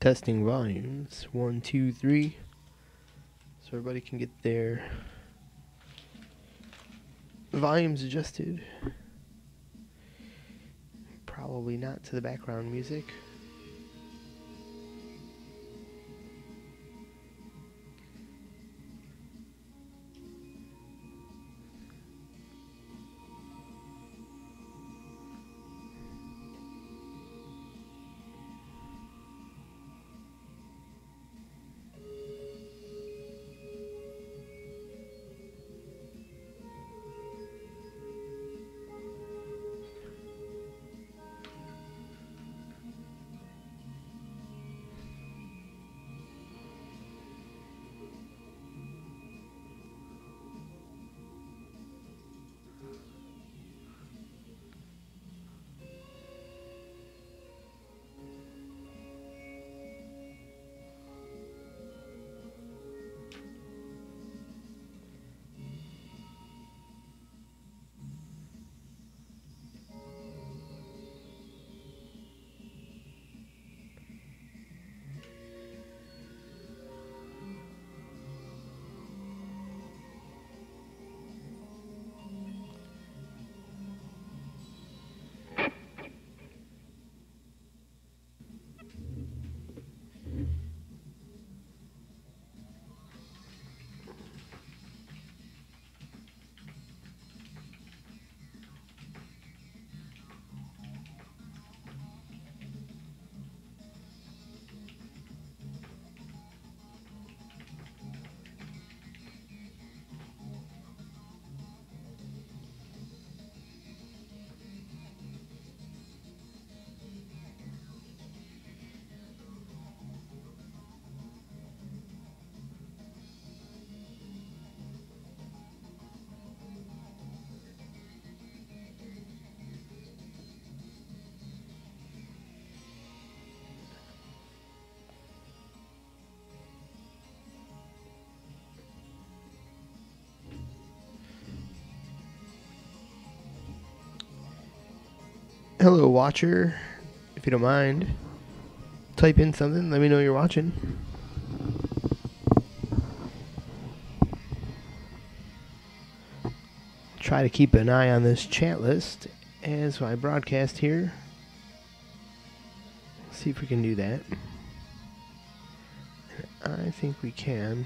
Testing volumes. 1, 2, 3. So everybody can get their volumes adjusted. Probably not to the background music. Hello, watcher. If you don't mind, type in something. Let me know you're watching. Try to keep an eye on this chat list as I broadcast here. See if we can do that. I think we can.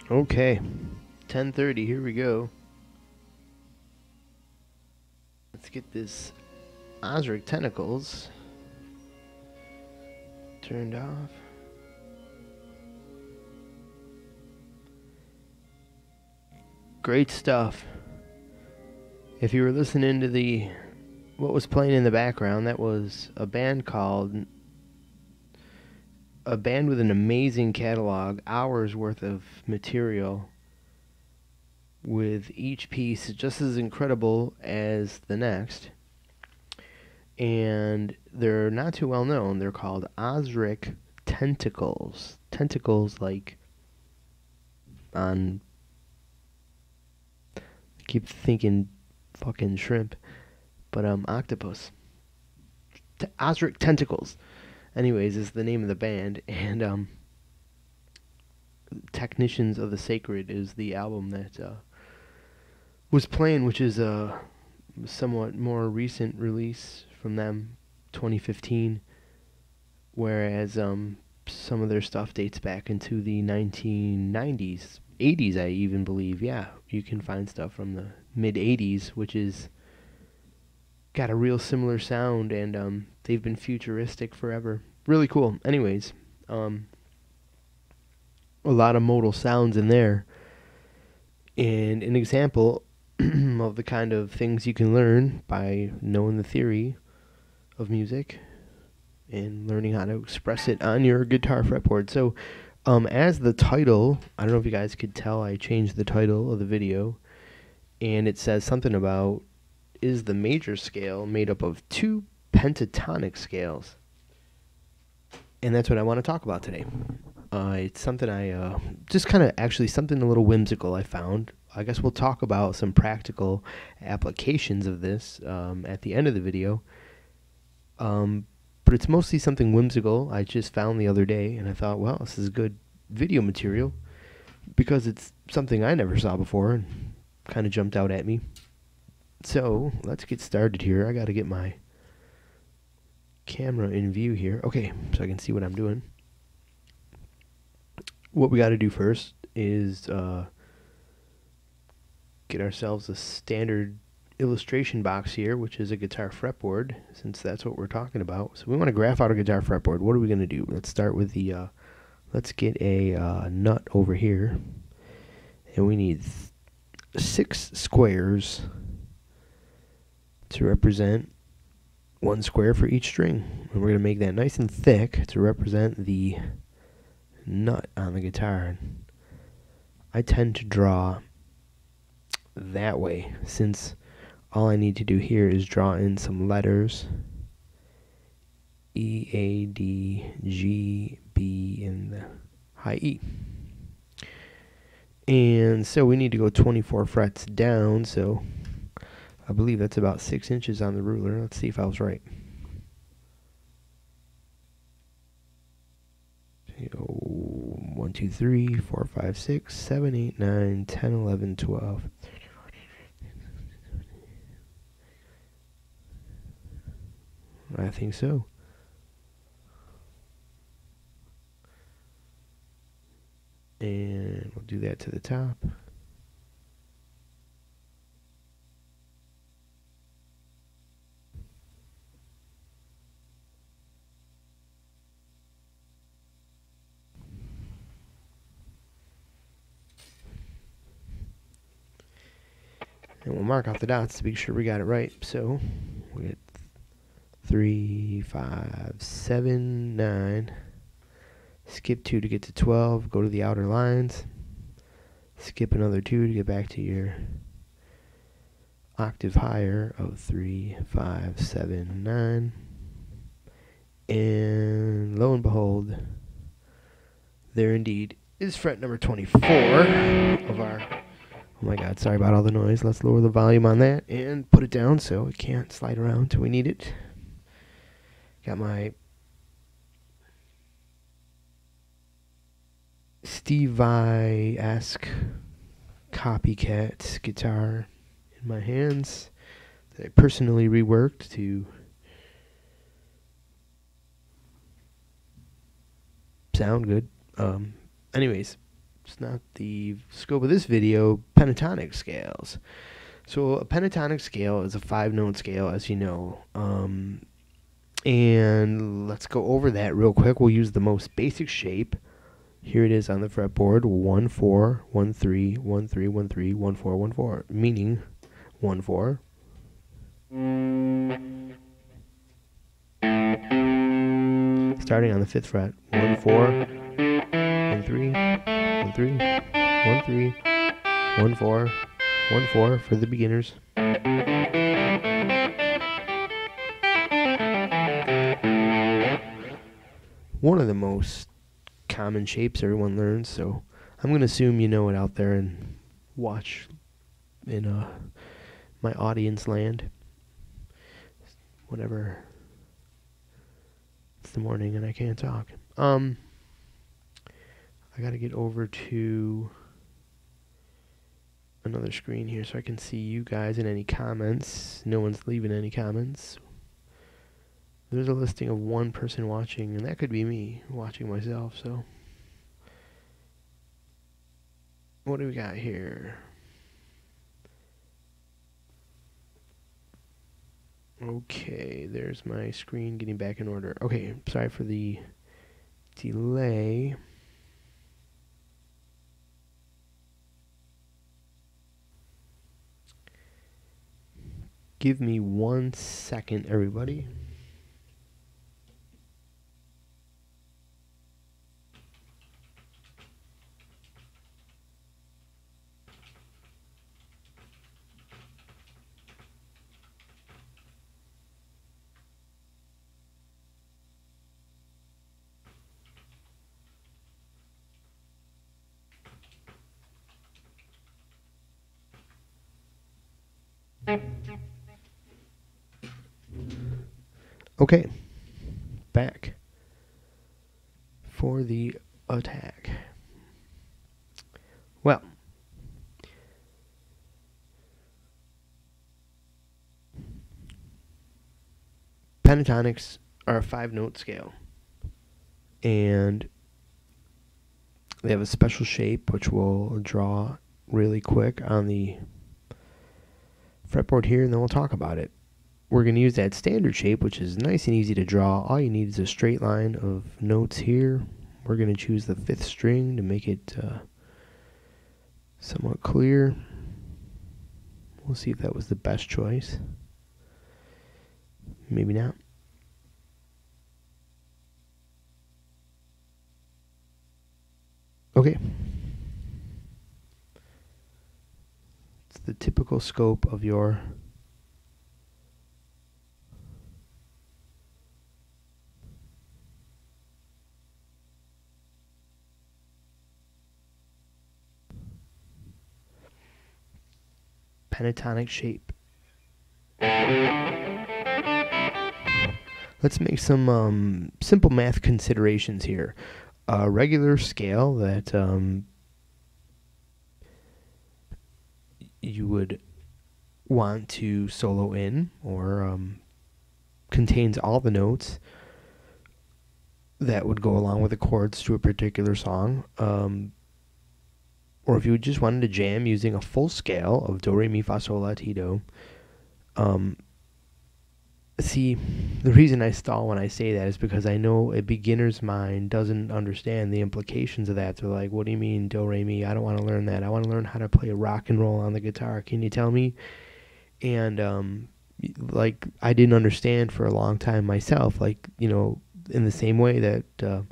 Okay, 10:30. Here we go. Let's get this Osric Tentacles turned off. Great stuff. If you were listening to what was playing in the background, that was a band with an amazing catalog, hours worth of material, with each piece just as incredible as the next. And they're not too well known. They're called Osric Tentacles. Tentacles like on... I keep thinking fucking shrimp. But octopus. Osric Tentacles. Anyways, is the name of the band. And Technicians of the Sacred is the album that was playing, which is a somewhat more recent release from them, 2015, whereas some of their stuff dates back into the 1990s, 80s, I even believe. Yeah, you can find stuff from the mid-80s, which is got a real similar sound, and they've been futuristic forever. Really cool. Anyways, a lot of modal sounds in there, and an example of the kind of things you can learn by knowing the theory of music and learning how to express it on your guitar fretboard. So, as the title, I don't know if you guys could tell, I changed the title of the video, and it says something about, is the major scale made up of 2 pentatonic scales? And that's what I want to talk about today. It's something I just kind of actually something a little whimsical I found. I guess we'll talk about some practical applications of this at the end of the video. But it's mostly something whimsical I just found the other day, and I thought, well, this is good video material because it's something I never saw before and kind of jumped out at me. So let's get started here. I got to get my camera in view here. Okay, so I can see what I'm doing. What we got to do first is get ourselves a standard illustration box here, which is a guitar fretboard, since that's what we're talking about. So we want to graph out a guitar fretboard. What are we going to do? Let's start with the, let's get a nut over here. And we need 6 squares to represent 1 square for each string. And we're going to make that nice and thick to represent the nut on the guitar. I tend to draw that way, since all I need to do here is draw in some letters, E, A, D, G, B, and the high E. And so we need to go 24 frets down, so I believe that's about 6 inches on the ruler. Let's see if I was right. 1, 2, 3, 4, 5, 6, 7, 8, 9, 10, 11, 12. I think so. And we'll do that to the top. And we'll mark off the dots to be sure we got it right. So we get 3, 5, 7, 9. Skip 2 to get to 12. Go to the outer lines. Skip another 2 to get back to your octave higher of 3, 5, 7, 9. And lo and behold, there indeed is fret number 24 of our... Oh my god, sorry about all the noise. Let's lower the volume on that and put it down so it can't slide around until we need it. Got my Steve Vai-esque copycat guitar in my hands that I personally reworked to sound good. Anyways, it's not the scope of this video, pentatonic scales. So a pentatonic scale is a 5-note scale, as you know. And let's go over that real quick. We'll use the most basic shape. Here it is on the fretboard: 1 4 1 3 1 3 1 3 1 4 1 4, meaning 1 4. Starting on the 5th fret: 1 4 1 3 1 3 1 3 1 4 1 4 for the beginners. One of the most common shapes everyone learns, so I'm going to assume you know it out there and watch in my audience land. Whatever. It's the morning and I can't talk. I got to get over to another screen here so I can see you guys and any comments. No one's leaving any comments. There's a listing of one person watching, and that could be me watching myself, so. What do we got here? Okay, there's my screen getting back in order. Okay, sorry for the delay. Give me 1 second, everybody. Okay, back for the attack. Well, pentatonics are a 5-note scale, and they have a special shape which we'll draw really quick on the fretboard here, and then we'll talk about it. We're going to use that standard shape, which is nice and easy to draw. All you need is a straight line of notes here. We're going to choose the 5th string to make it somewhat clear. We'll see if that was the best choice. Maybe not. Okay. It's the typical scope of your pentatonic shape. Let's make some simple math considerations here. A regular scale that you would want to solo in, or contains all the notes that would go along with the chords to a particular song. Or if you just wanted to jam using a full scale of do, re, mi, fa, sol, la, ti, do. See, the reason I stall when I say that is because I know a beginner's mind doesn't understand the implications of that. They're like, what do you mean, do, re, mi? I don't want to learn that. I want to learn how to play rock and roll on the guitar. Can you tell me? And, like, I didn't understand for a long time myself, like, you know, in the same way that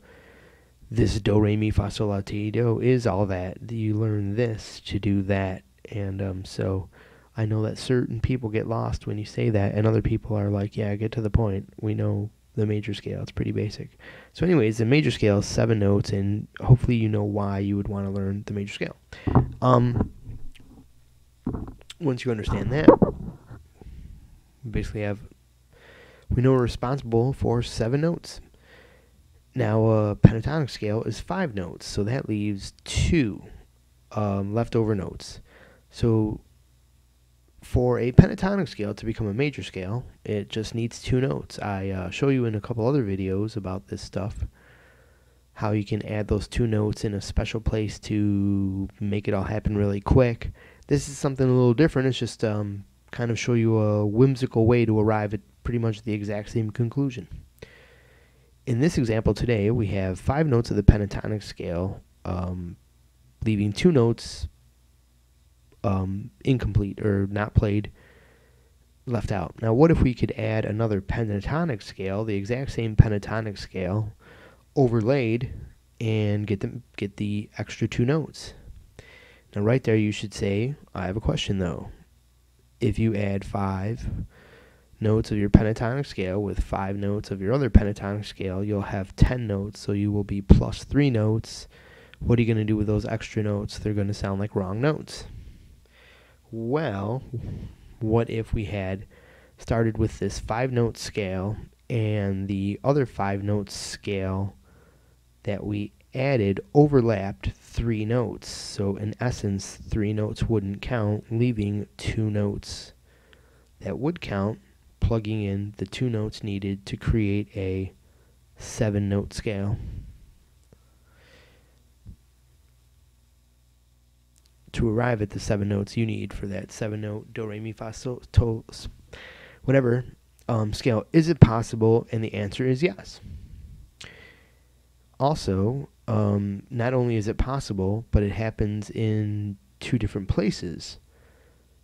this do, re, mi, fa, sol, la, ti, do is all that. You learn this to do that. And so I know that certain people get lost when you say that, and other people are like, yeah, get to the point. We know the major scale. It's pretty basic. So anyways, the major scale is 7 notes, and hopefully you know why you would want to learn the major scale. Once you understand that, we basically we know we're responsible for 7 notes. Now, a pentatonic scale is 5 notes, so that leaves 2 leftover notes. So for a pentatonic scale to become a major scale, it just needs 2 notes. I show you in a couple other videos about this stuff. how you can add those two notes in a special place to make it all happen really quick. This is something a little different. It's just kind of show you a whimsical way to arrive at pretty much the exact same conclusion. In this example today, we have 5 notes of the pentatonic scale, leaving 2 notes incomplete or not played, left out. Now, what if we could add another pentatonic scale, the exact same pentatonic scale, overlaid, and get the extra 2 notes? Now, right there, you should say, I have a question though. If you add 5 notes of your pentatonic scale with 5 notes of your other pentatonic scale, you'll have 10 notes, so you will be plus 3 notes. What are you going to do with those extra notes? They're going to sound like wrong notes. Well, what if we had started with this 5-note scale and the other 5-note scale that we added overlapped 3 notes? So in essence, 3 notes wouldn't count, leaving 2 notes that would count, plugging in the 2 notes needed to create a 7-note scale. To arrive at the 7 notes you need for that 7-note do, re, mi, fa, sol, to, whatever scale. Is it possible? And the answer is yes. Also, not only is it possible, but it happens in 2 different places,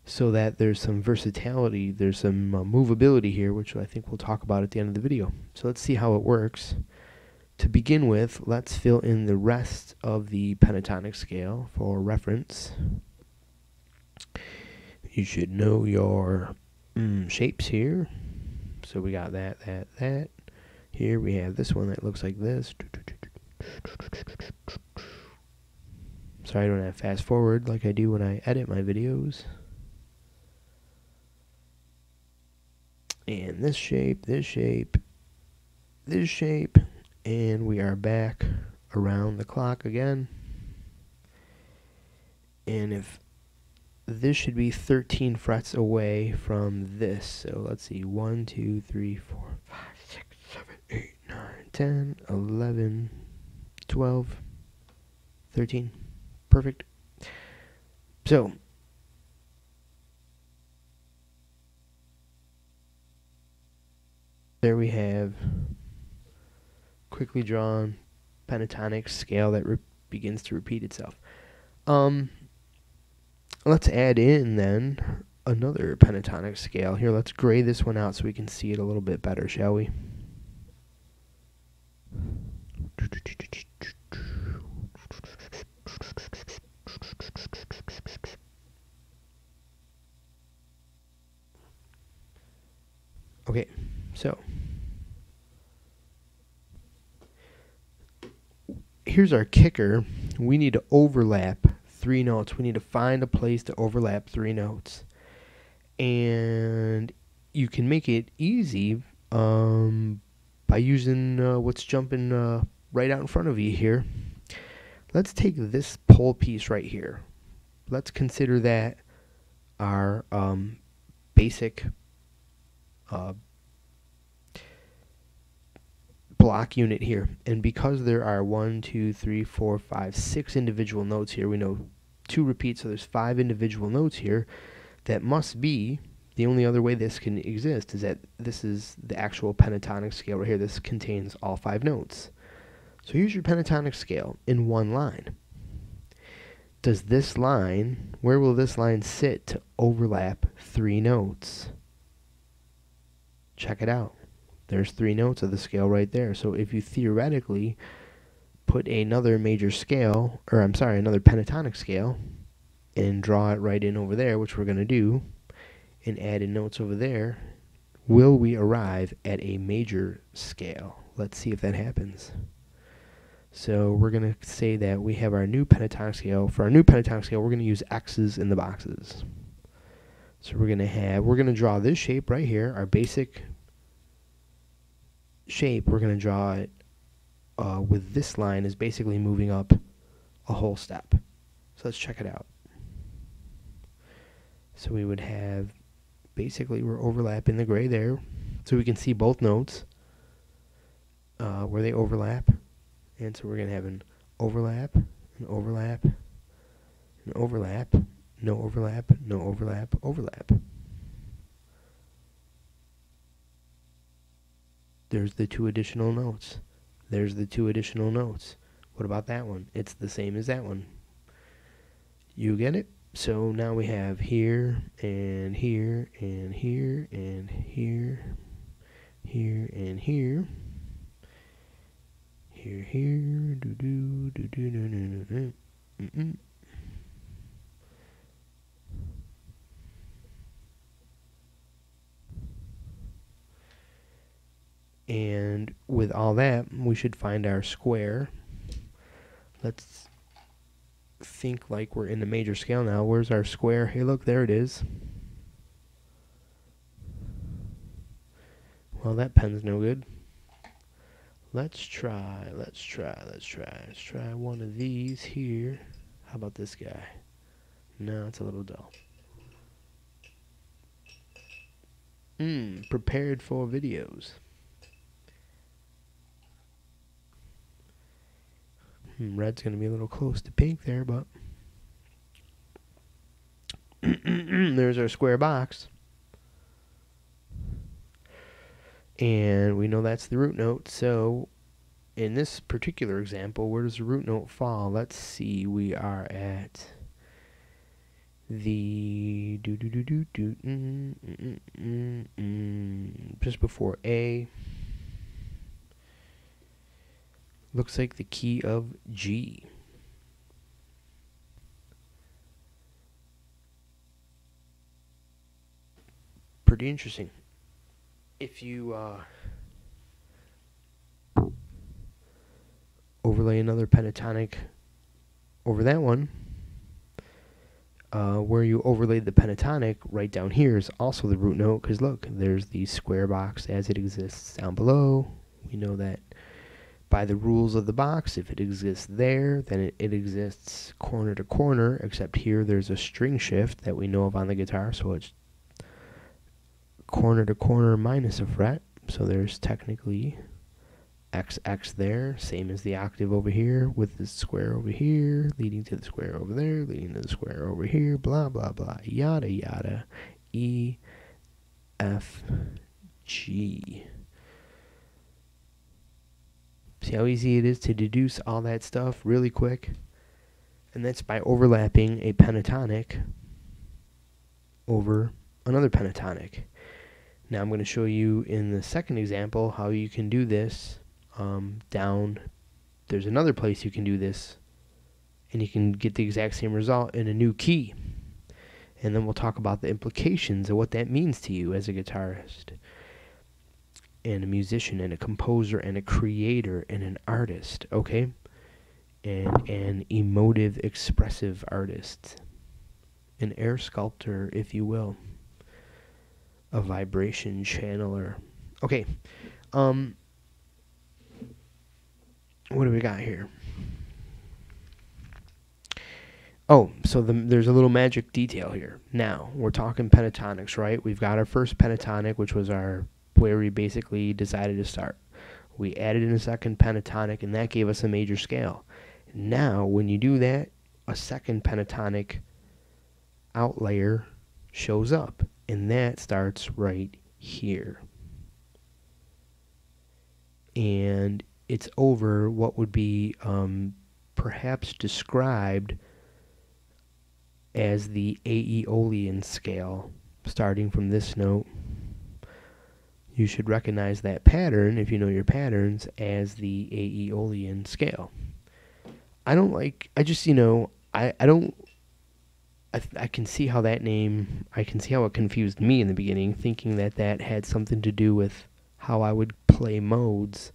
so that there's some versatility, there's some movability here, which I think we'll talk about at the end of the video. So let's see how it works. To begin with, let's fill in the rest of the pentatonic scale for reference. You should know your shapes here. So we got that. Here we have this one that looks like this. Sorry I don't have fast forward like I do when I edit my videos. And this shape, this shape, this shape. And we are back around the clock again. And if this should be 13 frets away from this. So let's see. 1, 2, 3, 4, 5, 6, 7, 8, 9, 10, 11, 12, 13. Perfect. So there we have quickly drawn pentatonic scale that begins to repeat itself. Let's add in then another pentatonic scale. Here, let's gray this one out so we can see it a little bit better, shall we? Okay, so here's our kicker. We need to overlap 3 notes. We need to find a place to overlap 3 notes. And you can make it easy by using what's jumping right out in front of you here. Let's take this pole piece right here. Let's consider that our basic block unit here. And because there are 1, 2, 3, 4, 5, 6 individual notes here, we know 2 repeats, so there's 5 individual notes here. That must be, the only other way this can exist is that this is the actual pentatonic scale right here. This contains all 5 notes. So here's your pentatonic scale in one line. Does this line, where will this line sit to overlap 3 notes? Check it out. There's 3 notes of the scale right there. So if you theoretically put another major scale, or I'm sorry, another pentatonic scale, and draw it right in over there, which we're going to do, and add in notes over there, will we arrive at a major scale? Let's see if that happens. So we're going to say that we have our new pentatonic scale. For our new pentatonic scale, we're going to use X's in the boxes. So we're going to draw this shape right here, our basic shape. We're going to draw it with this line is basically moving up a whole step. So let's check it out. So we would have, basically we're overlapping the gray there, so we can see both notes where they overlap. And so we're going to have an overlap, an overlap, an overlap, no overlap, no overlap, overlap. There's the 2 additional notes. There's the 2 additional notes. What about that one? It's the same as that one. You get it? So now we have here, and here, and here, and here, here, and here. Here, here, do-do, do-do, do-do, do-do. And with all that, we should find our square. Let's think like we're in the major scale now. Where's our square? Hey, look, there it is. Well, that pen's no good. Let's try one of these here. How about this guy? No, it's a little dull. Prepared for videos. Red's going to be a little close to pink there, but there's our square box. And we know that's the root note. So in this particular example, where does the root note fall? Let's see. We are at the just before A. Looks like the key of G. Pretty interesting. If you overlay another pentatonic over that one, where you overlaid the pentatonic right down here is also the root note, because look, there's the square box as it exists down below. We know that by the rules of the box, if it exists there, then it exists corner to corner, except here there's a string shift that we know of on the guitar, so it's corner to corner minus a fret. So there's technically XX there, same as the octave over here, with the square over here, leading to the square over there, leading to the square over here, blah, blah, blah, yada, yada, E, F, G. See how easy it is to deduce all that stuff really quick? And that's by overlapping a pentatonic over another pentatonic. Now I'm going to show you in the second example how you can do this down. There's another place you can do this, and you can get the exact same result in a new key. And then we'll talk about the implications of what that means to you as a guitarist, and a musician, and a composer, and a creator, and an artist, okay? And an emotive, expressive artist. An air sculptor, if you will. A vibration channeler. Okay. What do we got here? Oh, so there's a little magic detail here. Now, we're talking pentatonics, right? We've got our first pentatonic, which was our where we basically decided to start. We added in a second pentatonic, and that gave us a major scale. Now, when you do that, a second pentatonic outlayer shows up, and that starts right here. And it's over what would be perhaps described as the Aeolian scale, starting from this note. You should recognize that pattern, if you know your patterns, as the Aeolian scale. I can see how that name, I can see how it confused me in the beginning, thinking that that had something to do with how I would play modes.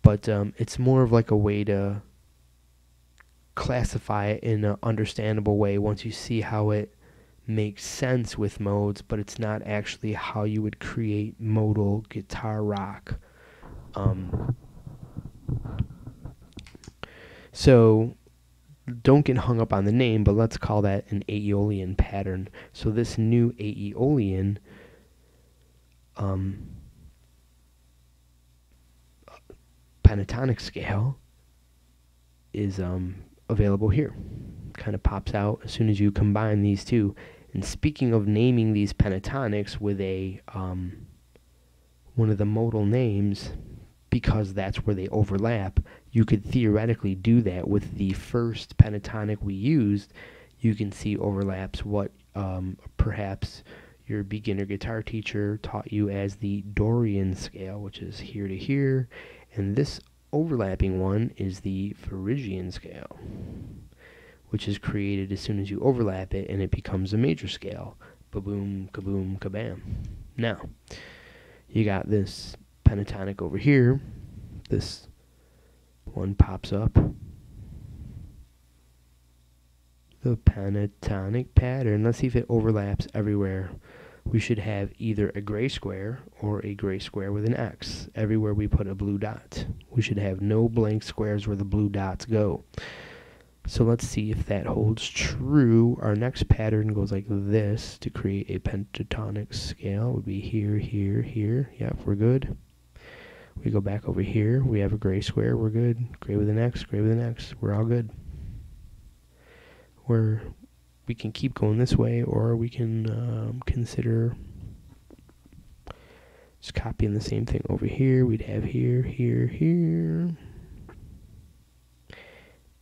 But it's more of like a way to classify it in an understandable way once you see how it makes sense with modes, but it's not actually how you would create modal guitar rock. So don't get hung up on the name, but let's call that an Aeolian pattern. So this new Aeolian pentatonic scale is available here. Kind of pops out as soon as you combine these two. And speaking of naming these pentatonics with a one of the modal names, because that's where they overlap, you could theoretically do that with the first pentatonic we used. You can see overlaps what perhaps your beginner guitar teacher taught you as the Dorian scale, which is here to here, and this overlapping one is the Phrygian scale, which is created as soon as you overlap it, and it becomes a major scale. Ba-boom, kaboom, kabam. Now, you got this pentatonic over here. This one pops up. The pentatonic pattern. Let's see if it overlaps everywhere. We should have either a gray square or a gray square with an X. Everywhere we put a blue dot. We should have no blank squares where the blue dots go. So let's see if that holds true. Our next pattern goes like this to create a pentatonic scale. It would be here, here, here. Yep, we're good. We go back over here. We have a gray square. We're good. Gray with an X, gray with an X. We're all good. We can keep going this way, or we can consider just copying the same thing over here. We'd have here, here, here,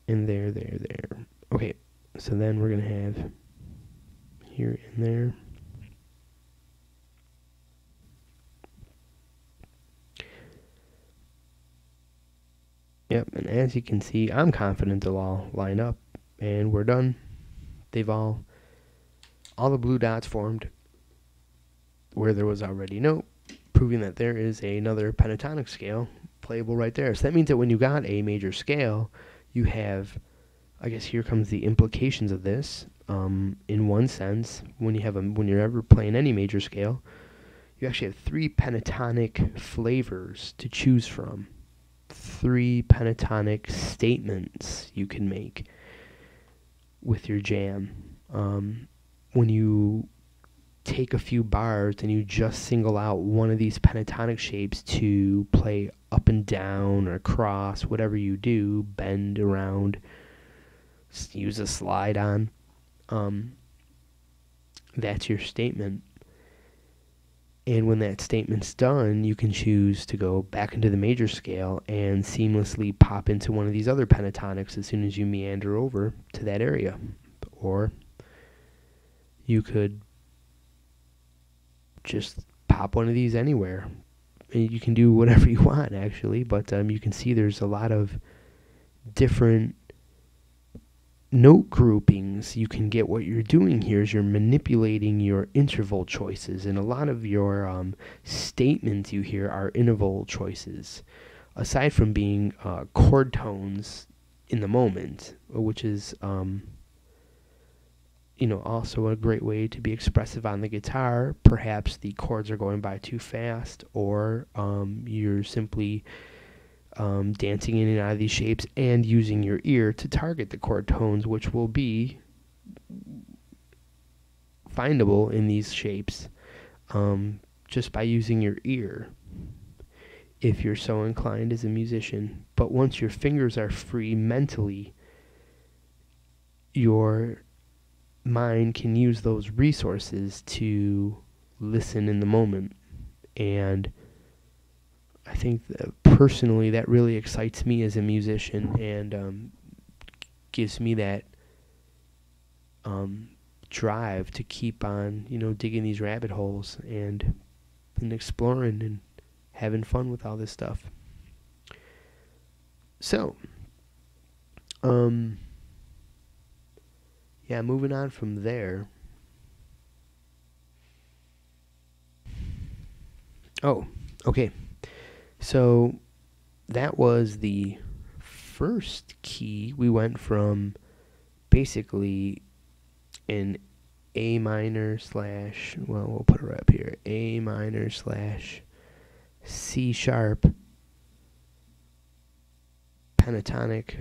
and there, there, there. Okay, so then we're going to have here and there. Yep, and as you can see, I'm confident they'll all line up, and we're done. They've all the blue dots formed where there was already note, proving that there is another pentatonic scale playable right there. So that means that when you got a major scale, you have, I guess here comes the implications of this. In one sense, when you're ever playing any major scale, you actually have 3 pentatonic flavors to choose from. 3 pentatonic statements you can make with your jam. When you take a few bars and you just single out one of these pentatonic shapes to play up and down or across, whatever you do, bend around, use a slide on, that's your statement. And when that statement's done, you can choose to go back into the major scale and seamlessly pop into one of these other pentatonics as soon as you meander over to that area. Or you could just pop one of these anywhere. And you can do whatever you want, actually, but you can see there's a lot of different note groupings. You can get what you're doing here is you're manipulating your interval choices, and a lot of your statements you hear are interval choices, aside from being chord tones in the moment, which is also a great way to be expressive on the guitar. Perhaps the chords are going by too fast, or you're simply dancing in and out of these shapes and using your ear to target the chord tones, which will be findable in these shapes just by using your ear, if you're so inclined as a musician. But once your fingers are free mentally, your mind can use those resources to listen in the moment. And I think that personally that really excites me as a musician, and gives me that drive to keep on digging these rabbit holes and exploring and having fun with all this stuff. So yeah, moving on from there. Oh, okay. So that was the first key. We went from basically an A minor slash, well, we'll put it up here, A minor slash C sharp pentatonic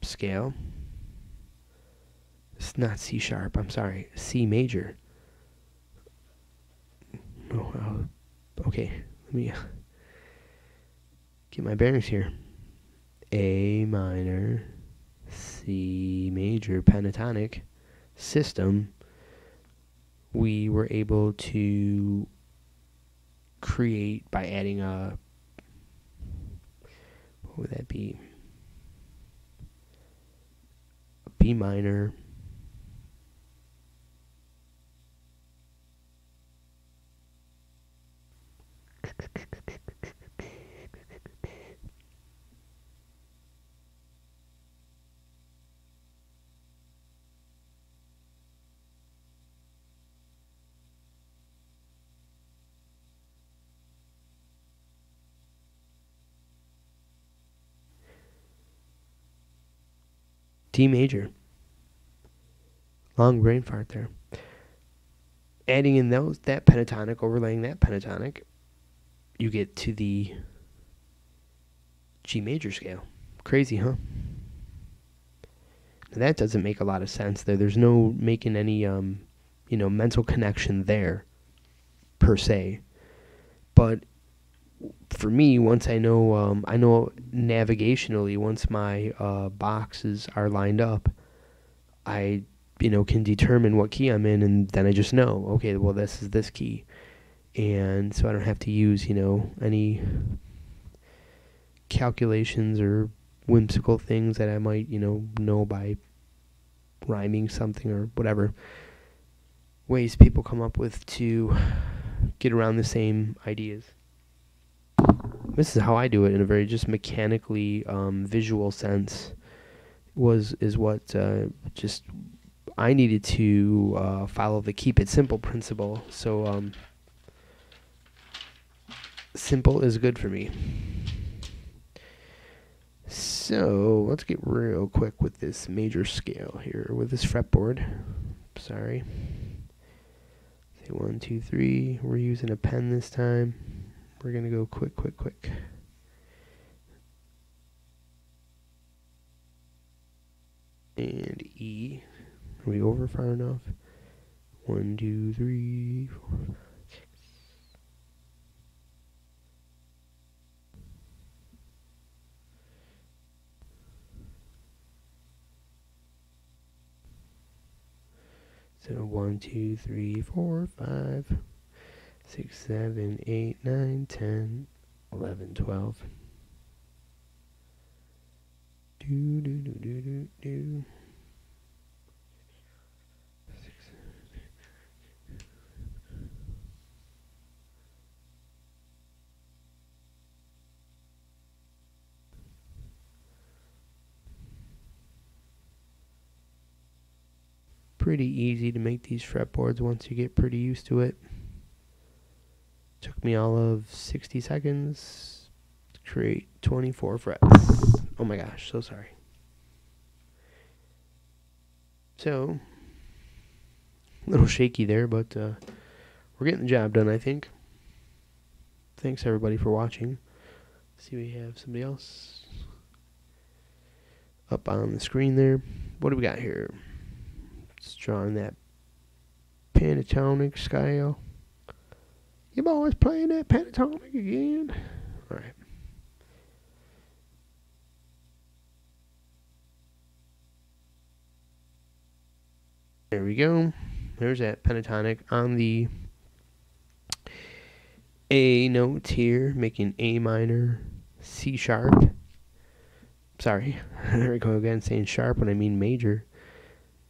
scale. It's not C sharp, I'm sorry, C major. Oh, okay, let me get my bearings here. A minor, C major pentatonic system, we were able to create by adding a, what would that be? A B minor, D major. Long brain fart there. Adding in that pentatonic, overlaying that pentatonic, you get to the G major scale. Crazy, huh? Now that doesn't make a lot of sense there. There's no making any mental connection there per se. But for me, once I know navigationally, once my boxes are lined up, I can determine what key I'm in, and then I just know, okay, well, this is this key. And so I don't have to use, any calculations or whimsical things that I might, know by rhyming something or whatever ways people come up with to get around the same ideas. This is how I do it in a very just mechanically visual sense. Is what just I needed to follow the keep it simple principle. So simple is good for me. So let's get real quick with this major scale here, with this fretboard. Sorry. Say 1, 2, 3. We're using a pen this time. We're going to go quick. And E. Are we over far enough? 1, 2, 3, 4, 5, 6. So 1, 2, 3, 4, 5, 6, 7, 8, 9, 10, 11, 12. Do. Pretty easy to make these fretboards once you get pretty used to it. Took me all of 60 seconds to create 24 frets. Oh my gosh, so sorry. So, a little shaky there, but we're getting the job done, I think. Thanks everybody for watching. See, we have somebody else up on the screen there. What do we got here? It's drawing that pentatonic scale. You boys playing that pentatonic again? All right. There we go. There's that pentatonic on the A note here, making A minor, C sharp. Sorry, there we go again, saying sharp when I mean major.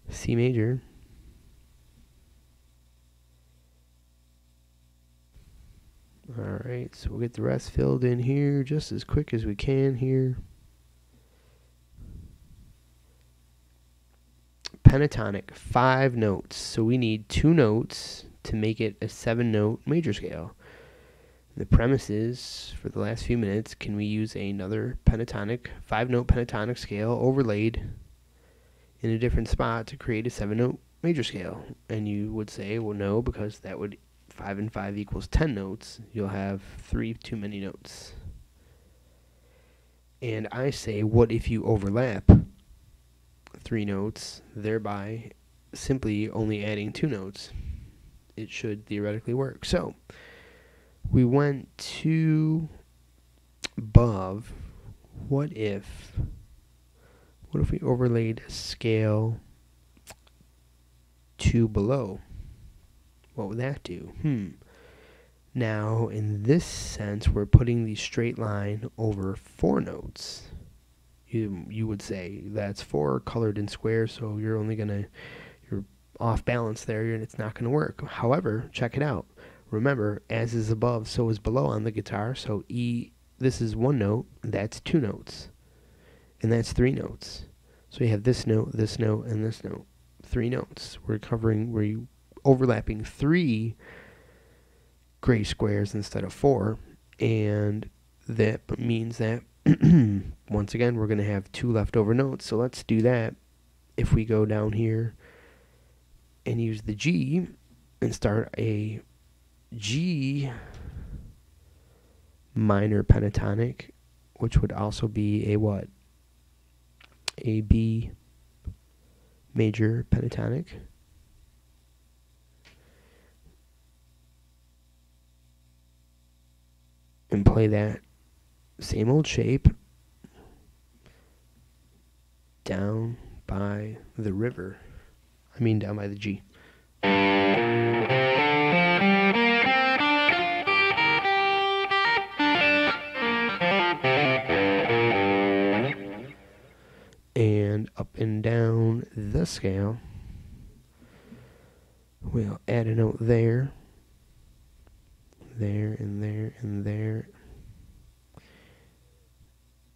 C major. Alright, so we'll get the rest filled in here just as quick as we can here. Pentatonic, 5 notes. So we need 2 notes to make it a 7-note major scale. The premise is, for the last few minutes, can we use another pentatonic, 5-note pentatonic scale overlaid in a different spot to create a 7-note major scale? And you would say, well, no, because that would 5 and 5 equals 10 notes. You'll have 3 too many notes. And I say, what if you overlap 3 notes, thereby simply only adding 2 notes? It should theoretically work. So we went to above What if we overlaid a scale 2 below? What would that do? Now, in this sense, we're putting the straight line over 4 notes. You would say that's 4 colored in squares, so you're off balance there, and it's not going to work. However, check it out. Remember, as is above, so is below on the guitar. So E, this is 1 note, that's 2 notes, and that's 3 notes. So you have this note, and this note. 3 notes. We're overlapping 3 gray squares instead of 4, and that means that once again we're going to have 2 leftover notes. So let's do that. If we go down here and use the G and start a G minor pentatonic, which would also be a what? A B major pentatonic. And play that same old shape down by the river. I mean down by the G. And up and down the scale, we'll add a note there, there, and there, and there,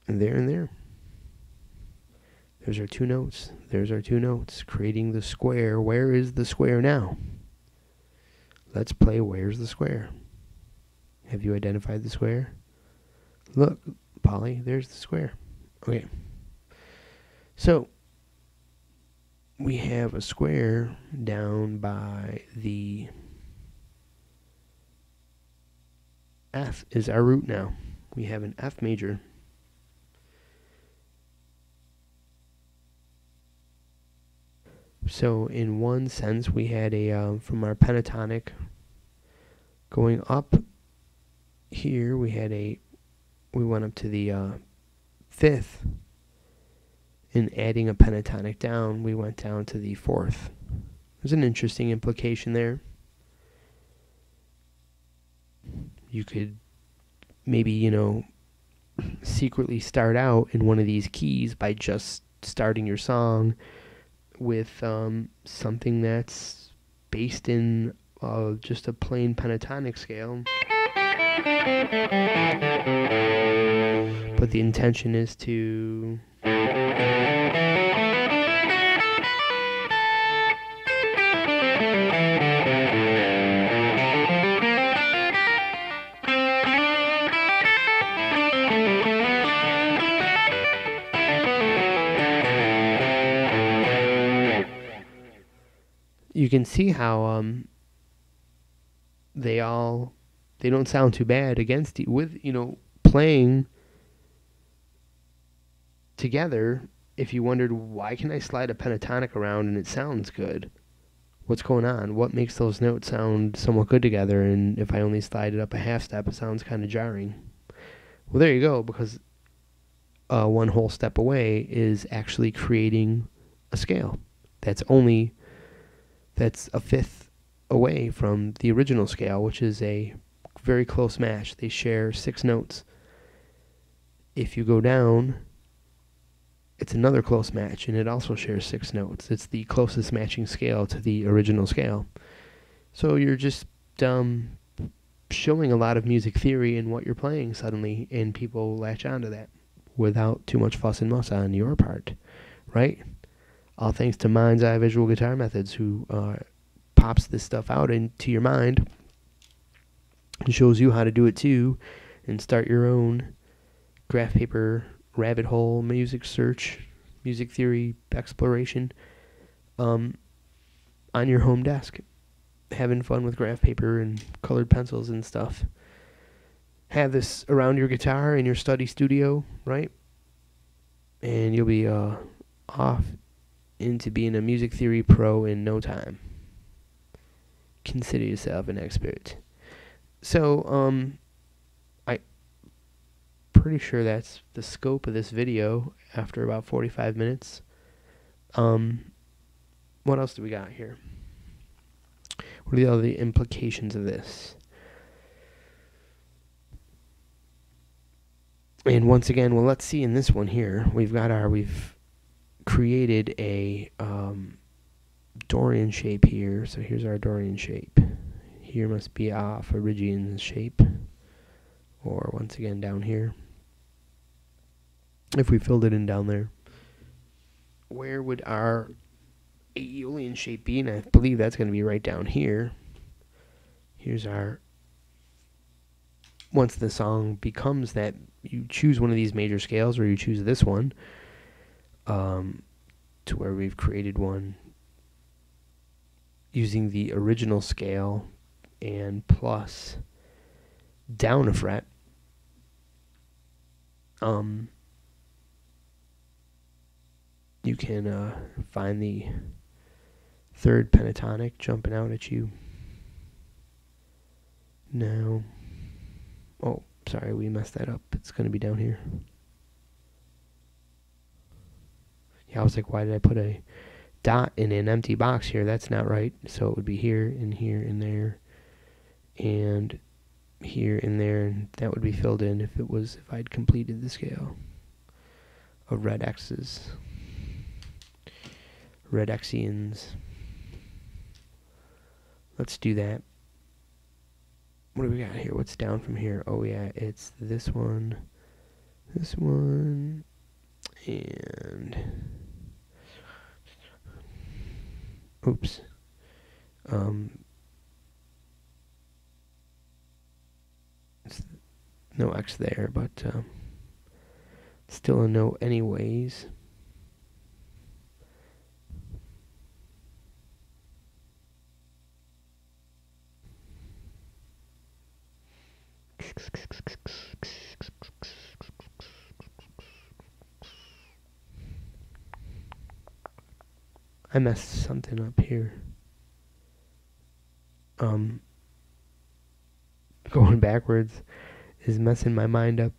and there, and there. There's our 2 notes. There's our 2 notes, creating the square. Where is the square now? Let's play Where's the Square. Have you identified the square? Look, Polly, there's the square. Okay. So, we have a square down by the F is our root now. We have an F major. So in one sense, we had from our pentatonic going up here, we went up to the 5th, and adding a pentatonic down, we went down to the 4th. There's an interesting implication there. You could maybe, secretly start out in one of these keys by just starting your song with something that's based in just a plain pentatonic scale. But the intention is to you can see how they don't sound too bad against with playing together. If you wondered, why can I slide a pentatonic around and it sounds good? What's going on? What makes those notes sound somewhat good together? And if I only slide it up a half step, it sounds kind of jarring. Well, there you go, because one whole step away is actually creating a scale that's a 5th away from the original scale, which is a very close match. They share 6 notes. If you go down, it's another close match, and it also shares 6 notes. It's the closest matching scale to the original scale. So you're just showing a lot of music theory in what you're playing suddenly, and people latch onto that without too much fuss and muss on your part, right? All thanks to Mind's Eye Visual Guitar Methods, who pops this stuff out into your mind and shows you how to do it too, and start your own graph paper rabbit hole music search, music theory exploration on your home desk, having fun with graph paper and colored pencils and stuff. Have this around your guitar in your study studio, right? And you'll be off into being a music theory pro in no time. Consider yourself an expert. So, I pretty sure that's the scope of this video after about 45 minutes. What else do we got here? What are the other implications of this? And once again, well, let's see in this one here, we've created a Dorian shape here. So here's our Dorian shape. Here must be a Phrygian shape, or once again down here. If we filled it in down there, where would our Aeolian shape be? And I believe that's going to be right down here. Here's our, once the song becomes that, you choose one of these major scales, or you choose this one, to where we've created one using the original scale and plus down a fret. You can find the third pentatonic jumping out at you. Now, oh, sorry, we messed that up. It's going to be down here. Yeah, I was like, why did I put a dot in an empty box here? That's not right. So it would be here and here and there and here and there, and that would be filled in if I'd completed the scale of red X's. Red Xians. Let's do that. What do we got here? What's down from here? Oh yeah, it's this one, and oops. No X there, but still a no anyways. I messed something up here. Going backwards is messing my mind up.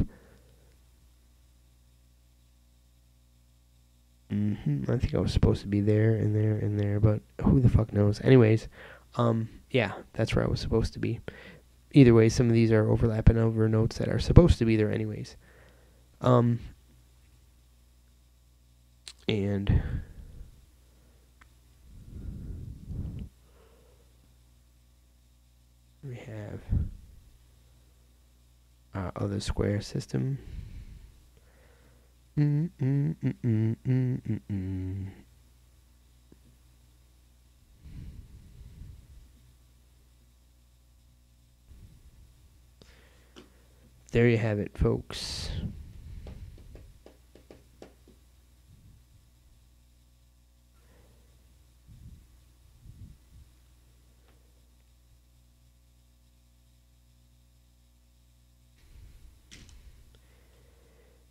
I think I was supposed to be there and there and there, but who the fuck knows? Anyways, yeah, that's where I was supposed to be. Either way, some of these are overlapping over notes that are supposed to be there anyways. And we have our other square system. There you have it, folks.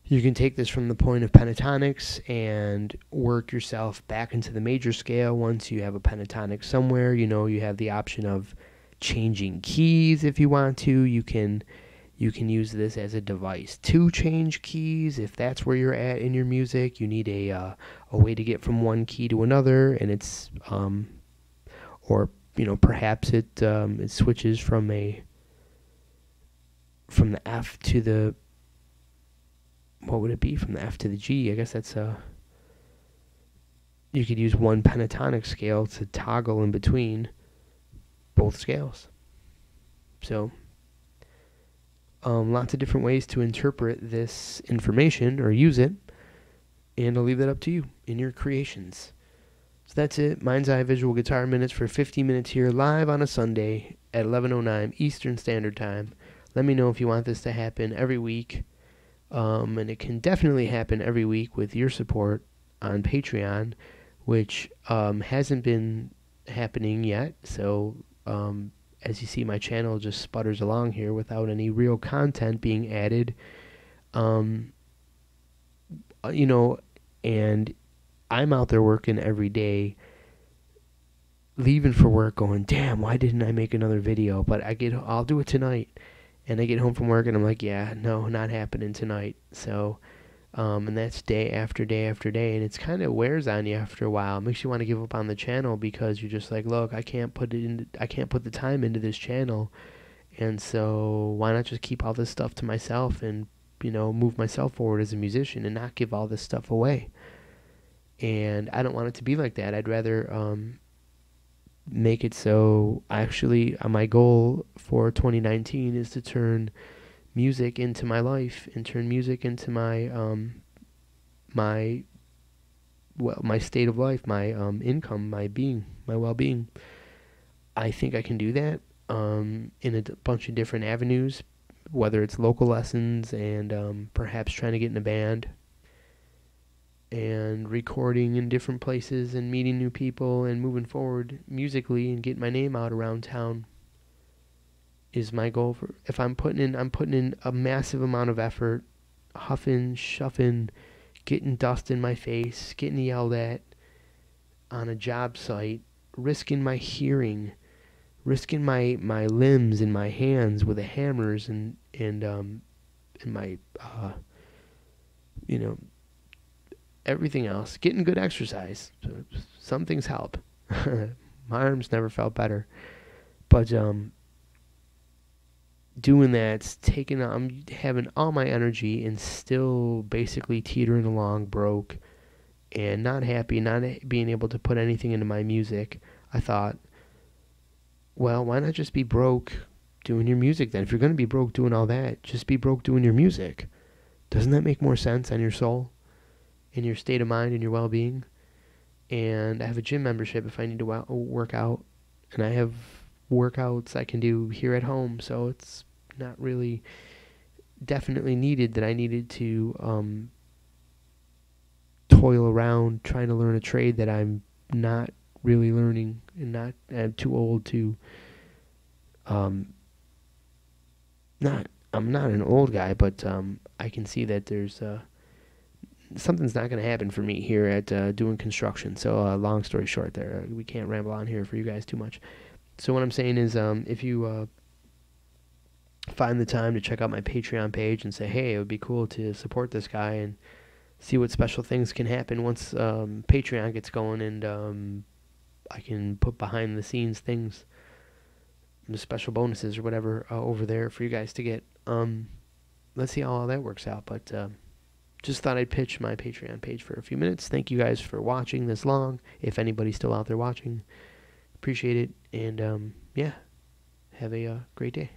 You can take this from the point of pentatonics and work yourself back into the major scale. Once you have a pentatonic somewhere, you know, you have the option of changing keys if you want to. You can use this as a device to change keys if that's where you're at in your music. You need a way to get from one key to another, and it's or you know, perhaps it switches from the F to the, what would it be, from the F to the G? I guess that's you could use one pentatonic scale to toggle in between both scales. So lots of different ways to interpret this information or use it, and I'll leave that up to you in your creations. So that's it. Mind's Eye Visual Guitar Minutes for 50 minutes here live on a Sunday at 11:09 Eastern Standard Time. Let me know if you want this to happen every week. And it can definitely happen every week with your support on Patreon, which hasn't been happening yet. So as you see, my channel just sputters along here without any real content being added. You know, and I'm out there working every day, leaving for work going, damn, why didn't I make another video? But I'll do it tonight. And I get home from work and I'm like, yeah, no, not happening tonight. So, and that's day after day after day, and it's kind of wears on you after a while. It makes you want to give up on the channel because you're just like, look, I can't put the time into this channel, and so why not just keep all this stuff to myself and move myself forward as a musician and not give all this stuff away. And I don't want it to be like that. I'd rather make it so actually my goal for 2019 is to turn music into my life and turn music into my my state of life, my income, my being, my well-being. I think I can do that in a bunch of different avenues, whether it's local lessons and perhaps trying to get in a band and recording in different places and meeting new people and moving forward musically and getting my name out around town is my goal. For if I'm putting in a massive amount of effort, huffing, shuffing, getting dust in my face, getting yelled at on a job site, risking my hearing, risking my limbs and my hands with the hammers and my you know everything else, getting good exercise. So some things help. My arms never felt better, but doing that's taking I'm having all my energy and still basically teetering along broke and not happy, not being able to put anything into my music. I thought, well, why not just be broke doing your music then? If you're going to be broke doing all that, just be broke doing your music. Doesn't that make more sense on your soul and your state of mind and your well-being? And I have a gym membership if I need to work out, and I have workouts I can do here at home, so it's not really definitely needed that I needed to toil around trying to learn a trade that I'm not really learning and not I'm too old to not I'm not an old guy, but I can see that there's something's not going to happen for me here at doing construction. So long story short there, we can't ramble on here for you guys too much. So what I'm saying is if you find the time to check out my Patreon page and say, hey, it would be cool to support this guy and see what special things can happen once Patreon gets going, and I can put behind the scenes things, the special bonuses or whatever over there for you guys to get. Let's see how all that works out. But just thought I'd pitch my Patreon page for a few minutes. Thank you guys for watching this long. If anybody's still out there watching, appreciate it. And yeah, have a great day.